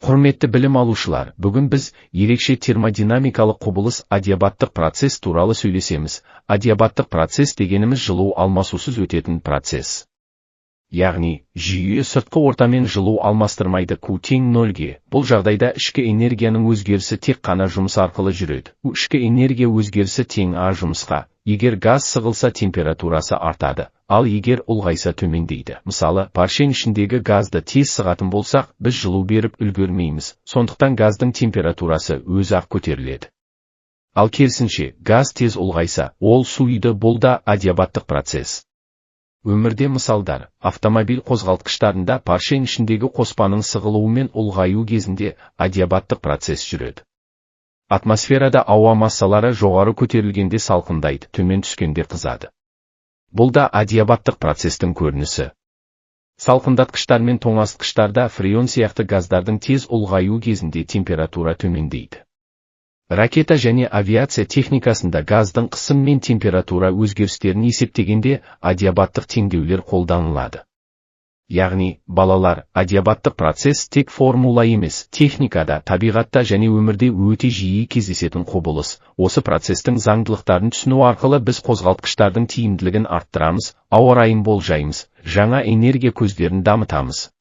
Құрметті білім алушылар, бүгін біз ерекше термодинамикалық құбылыс адиабаттық процесс туралы сөйлесеміз. Адиабаттық процесс дегеніміз жылу алмасусыз өтетін процесс. Яғни, жүйе сыртқы ортамен жылу алмастырмайды Q тең нөлге. Бұл жағдайда ішкі энергияның өзгерісі тек қана жұмыс арқылы жүреді. Ішкі энергия өзгерісі тең А жұмысқа. Егер газ сығылса температурасы артады, ал егер ұлғайса төмендейді. Мысалы, паршен ішіндегі газды тез сығатын болсақ, біз жылу беріп үлгермейміз. Сондықтан газдың температурасы өзі-ақ көтеріледі. Ал керісінше, газ тез ұлғайса, ол суиды, бұл да адиабаттық процесс. Өмірде мысалдар, автомобиль қозғалтқыштарында паршен ішіндегі қоспаның сығылуы мен ұлғаю кезінде адиабаттық процесс жүреді. Атмосферада ауа массалары жоғары көтерілгенде салқындайды, төмен түскенде қызады. Бұл да адиабаттық процестің көрінісі. Салқындатқыштар мен тоңазытқыштарда фреон сияқты газдардың тез ұлғаю кезінде температура төмендейді. Ракета және авиация техникасында газдың қысым мен температура өзгерістерін есептегенде адиабаттық теңдеулер қолданылады. Яғни, балалар, адиабаттық процесс тек формула емес, техникада, табиғатта және өмірде өте жиі кездесетін құбылыс. Осы процестің заңдылықтарын түсіну арқылы біз қозғалтқыштардың тиімділігін арттырамыз, ауа райын болжаймыз, жаңа энергия көздерін дамытамыз.